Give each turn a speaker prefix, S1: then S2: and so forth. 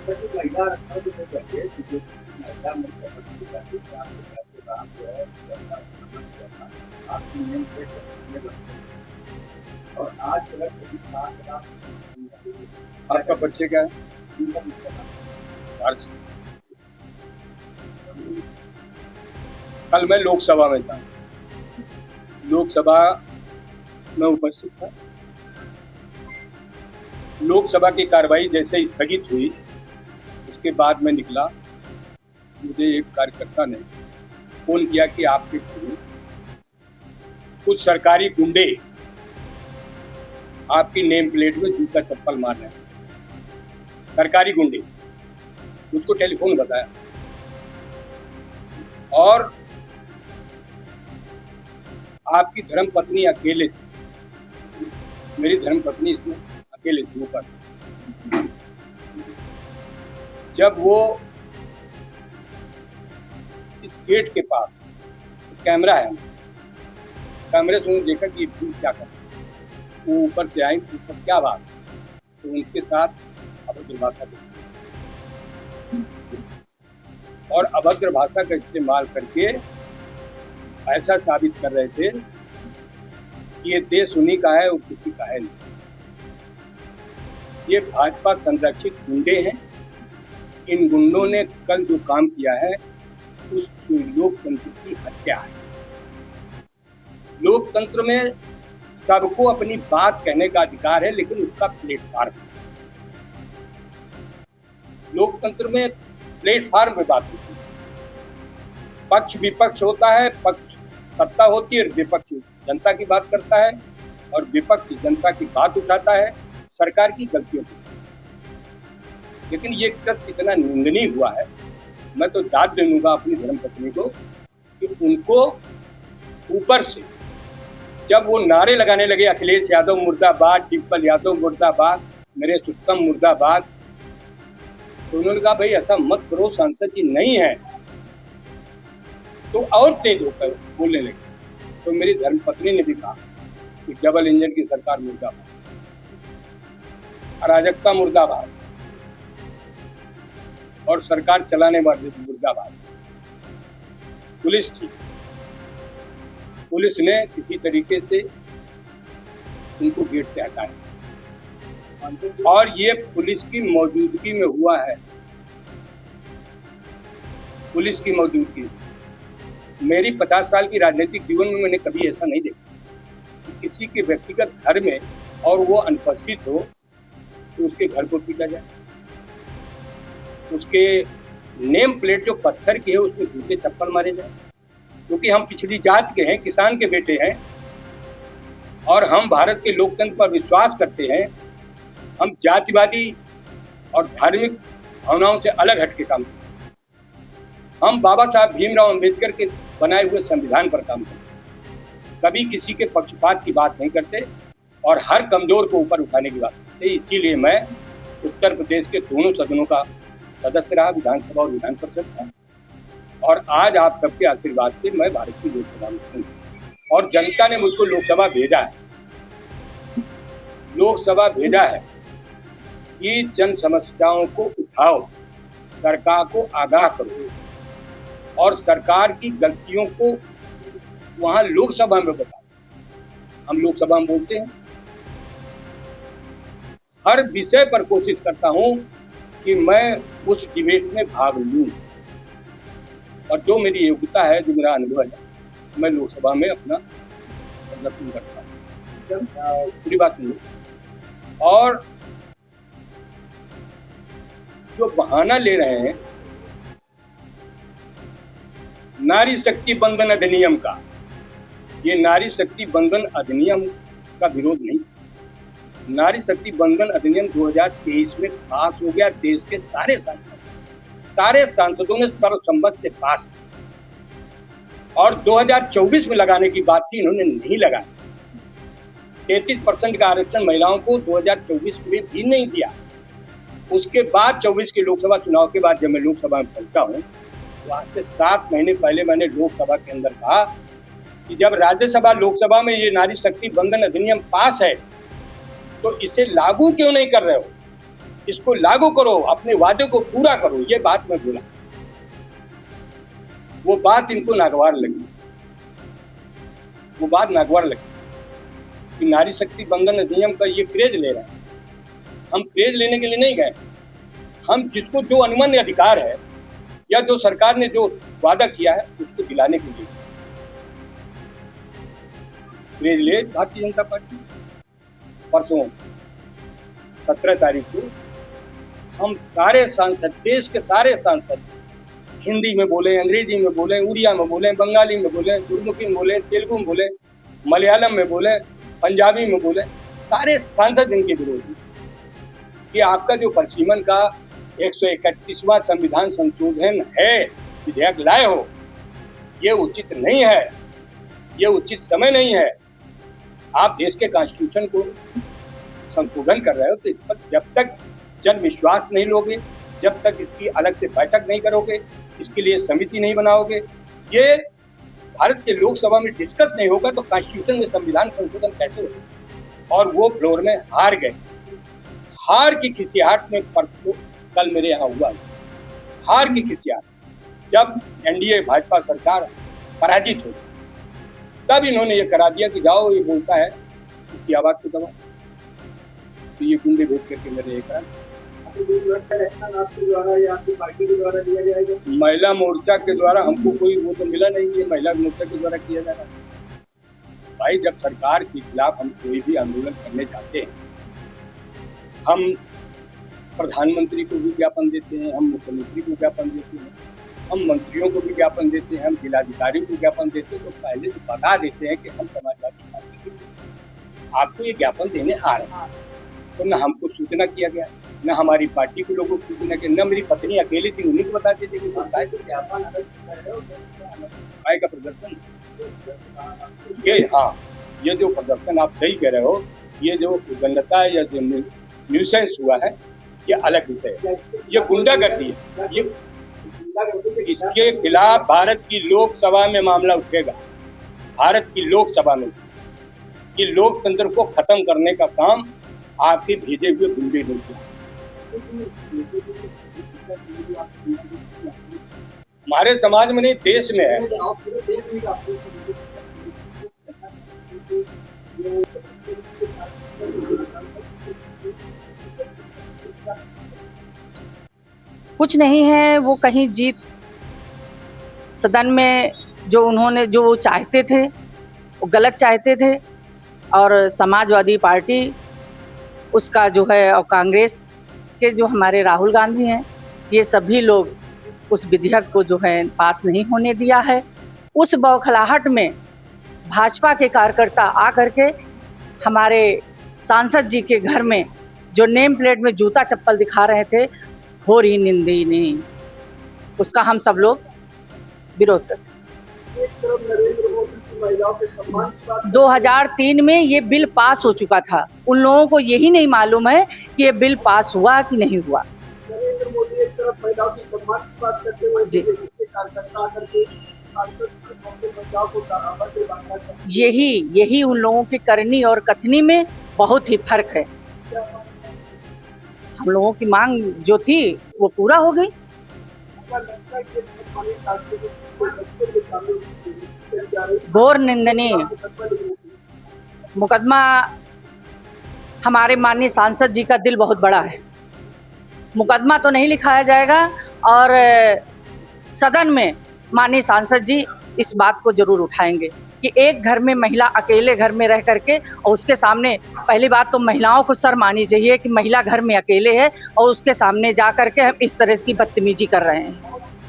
S1: महिला आरक्षण को लेकर के जो महिला मुख्यमंत्री का जो काम जो है आपकी नेम प्लेट और आज अगर कभी
S2: आपका परिचय क्या है? कल मैं लोकसभा में था, लोकसभा में उपस्थित था। लोकसभा की कार्रवाई जैसे स्थगित हुई उसके बाद मैं निकला, मुझे एक कार्यकर्ता ने फोन किया कि आपके कुछ सरकारी गुंडे आपकी नेम प्लेट में जूता चप्पल मार रहे हैं। सरकारी गुंडे, मुझको टेलीफोन बताया। और आपकी धर्मपत्नी अकेले थी, मेरी धर्मपत्नी इसमें अकेले थी ऊपर। जब वो इस गेट के पास कैमरा है, कैमरे से उन्होंने देखा कि ये क्या कर, वो ऊपर से आई, तो क्या बात, तो उनके साथ अभद्र भाषा और अभद्र भाषा का इस्तेमाल करके ऐसा साबित कर रहे थे कि ये देश उन्हीं का है और किसी का है नहीं। ये भाजपा संरक्षित गुंडे हैं। इन गुंडों ने कल जो काम किया है उस लोकतंत्र की हत्या है। लोकतंत्र में सबको अपनी बात कहने का अधिकार है, लेकिन उसका प्लेटफॉर्म, लोकतंत्र में प्लेटफॉर्म पे बात होती है। पक्ष विपक्ष होता है, पक्ष सत्ता होती है, विपक्ष जनता की बात करता है और विपक्ष जनता की बात उठाता है सरकार की गलतियों को। लेकिन ये कृत्य इतना निंदनीय हुआ है, मैं तो दाद दे दूंगा अपनी धर्मपत्नी को कि उनको ऊपर से जब वो नारे लगाने लगे अखिलेश यादव मुर्दाबाद, डिम्पल यादव मुर्दाबाद, नरेश उत्तम मुर्दाबाद, तो उन्होंने कहा भाई ऐसा मत करो, सांसद जी नहीं है, तो और तेज होकर बोलने लगे। तो मेरी धर्मपत्नी ने भी कहा कि डबल इंजन की सरकार मुर्दाबाद, अराजकता मुर्दाबाद और सरकार चलाने वाले मुर्दाबाद। पुलिस थी, पुलिस ने किसी तरीके से उनको गेट से हटाया और ये पुलिस की मौजूदगी में हुआ है। पुलिस की मौजूदगी, मेरी 50 साल की राजनीतिक जीवन में मैंने कभी ऐसा नहीं देखा कि किसी के व्यक्तिगत घर में और वो अनुपस्थित हो तो उसके घर को पीटा जाए, उसके नेम प्लेट जो पत्थर की है उसमें जूते चप्पल मारे जाए। क्योंकि हम पिछड़ी जात के हैं, किसान के बेटे हैं और हम भारत के लोकतंत्र पर विश्वास करते हैं। हम जातिवादी और धार्मिक भावनाओं से अलग हटके काम करते हैं। हम बाबा साहब भीमराव अंबेडकर के बनाए हुए संविधान पर काम करते हैं। कभी किसी के पक्षपात की बात नहीं करते और हर कमजोर को ऊपर उठाने की बात करते। इसीलिए मैं उत्तर प्रदेश के दोनों सदनों का सदस्य रहा, विधानसभा और विधान परिषद का, और आज आप सबके आशीर्वाद से मैं भारत की लोकसभा में हूँ और जनता ने मुझको लोकसभा भेजा है। लोकसभा भेजा है कि जन समस्याओं को उठाओ, सरकार को आगाह करो और सरकार की गलतियों को वहां लोकसभा में बताओ। हम लोकसभा में बोलते हैं, हर विषय पर कोशिश करता हूं कि मैं उस डिबेट में भाग लूं और जो मेरी योग्यता है, जो मेरा अनुभव है, मैं लोकसभा में अपना प्रदर्शन करता हूँ। पूरी बात सुनो। और जो बहाना ले रहे हैं नारी शक्ति बंधन अधिनियम का, ये नारी शक्ति बंधन अधिनियम का विरोध नहीं। नारी शक्ति बंधन अधिनियम 2023 में पास हो गया। देश के सारे सांसदों ने सर्वसम्मत से पास किया और 2024 में लगाने की बात थी, इन्होंने नहीं लगाया। 33% का आरक्षण महिलाओं को 2024 में भी नहीं दिया। उसके बाद 24 के लोकसभा चुनाव के बाद जब मैं लोकसभा में पहुंचा हूं तो आज से 7 महीने पहले मैंने लोकसभा के अंदर कहा कि जब राज्यसभा लोकसभा में ये नारी शक्ति बंधन अधिनियम पास है तो इसे लागू क्यों नहीं कर रहे हो। इसको लागू करो, अपने वादे को पूरा करो। ये बात मैं बोला, वो बात इनको नागवार लगी, वो बात नागवार लगी कि नारी शक्ति बंधन अधिनियम का ये क्रेज ले रहा है। हम क्रेज लेने के लिए नहीं गए, हम जिसको जो अनुमन्य अधिकार है या जो सरकार ने जो वादा किया है उसको दिलाने के लिए क्रेज ले भारतीय जनता पार्टी। परसों 17 तारीख को हम सारे सांसद, देश के सारे सांसद, हिंदी में बोले, अंग्रेजी में बोले, उड़िया में बोले, बंगाली में बोले, गुरमुखी में बोले, तेलुगु में बोले, मलयालम में बोले, पंजाबी में बोले, सारे सांसद इनके विरोधी कि आपका जो पश्चिमन का 131वां संविधान संशोधन है, विधेयक लाए हो, ये उचित नहीं है, ये उचित समय नहीं है। आप देश के कॉन्स्टिट्यूशन को संशोधन कर रहे हो, तो इस पर जब तक जन विश्वास नहीं लोगे, जब तक इसकी अलग से बैठक नहीं करोगे, इसके लिए समिति नहीं बनाओगे, ये भारत के लोकसभा में डिस्कस नहीं होगा, तो कॉन्स्टिट्यूशन में संविधान संशोधन कैसे होगा। और वो फ्लोर में हार गए। हार की खिसियाहट में परसों कल मेरे यहाँ हुआ, हार की खिसियाहट, जब एनडीए भाजपा सरकार पराजित हो, तब इन्होंने ये करा दिया कि जाओ, ये बोलता है इसकी आवाज को दबाओ, तो ये गुंडे भेज करके मेरे एक
S1: आपके द्वारा या आपकी पार्टी के द्वारा दिया जाएगा?
S2: महिला मोर्चा के द्वारा हमको कोई वो तो मिला नहीं, ये महिला मोर्चा के द्वारा किया जा रहा है। भाई, जब सरकार के खिलाफ हम कोई भी आंदोलन करने जाते हैं, हम प्रधानमंत्री को भी ज्ञापन देते हैं, हम मुख्यमंत्री को ज्ञापन देते हैं, हम मंत्रियों को भी ज्ञापन देते हैं, हम जिलाधिकारी को ज्ञापन देते हैं, तो पहले तो बता देते हैं कि हम समाजवादी पार्टी के आपको ये ज्ञापन देने आ रहे हैं। तो न हमको सूचना किया गया, न हमारी पार्टी के लोगों को सूचना किया, न मेरी पत्नी अकेली थी, उन्हीं को बता देते कि काय का प्रदर्शन ये, हाँ, ये जो प्रदर्शन आप सही कह रहे हो, ये जो गंदता है या जो न्यूसेंस हुआ है, ये अलग विषय है, ये गुंडागर्दी है। ये इसके खिलाफ भारत की लोकसभा में मामला उठेगा, भारत की लोकसभा में, कि लोकतंत्र को खत्म करने का काम आपके भेजे हुए गुंडे लोग किया। हमारे समाज में नहीं, देश में है।
S3: कुछ नहीं है, वो कहीं जीत, सदन में जो उन्होंने जो वो चाहते थे वो गलत चाहते थे, और समाजवादी पार्टी उसका जो है, और कांग्रेस के जो हमारे राहुल गांधी हैं, ये सभी लोग उस विधेयक को जो है पास नहीं होने दिया है। उस बौखलाहट में भाजपा के कार्यकर्ता आकर के हमारे सांसद जी के घर में जो नेम प्लेट में जूता चप्पल दिखा रहे थे, घोर ही निंदनीय, उसका हम सब लोग विरोध करते। 2003 में ये बिल पास हो चुका था, उन लोगों को यही नहीं मालूम है कि ये बिल पास हुआ कि नहीं हुआ।
S1: नरेंद्र मोदी एक तरफ महिलाओं की सम्मान की बात करते हुए
S3: जी, यही उन लोगों की करनी और कथनी में बहुत ही फर्क है। हम लोगों की मांग जो थी वो पूरा हो गई। घोर निंदनीय मुकदमा। हमारे माननीय सांसद जी का दिल बहुत बड़ा है। मुकदमा तो नहीं लिखाया जाएगा, और सदन में माननीय सांसद जी इस बात को जरूर उठाएंगे कि एक घर में महिला अकेले घर में रह करके, और उसके सामने, पहली बात तो महिलाओं को शर्म आनी चाहिए कि महिला घर में अकेले है और उसके सामने जा करके हम इस तरह की बदतमीजी कर रहे हैं।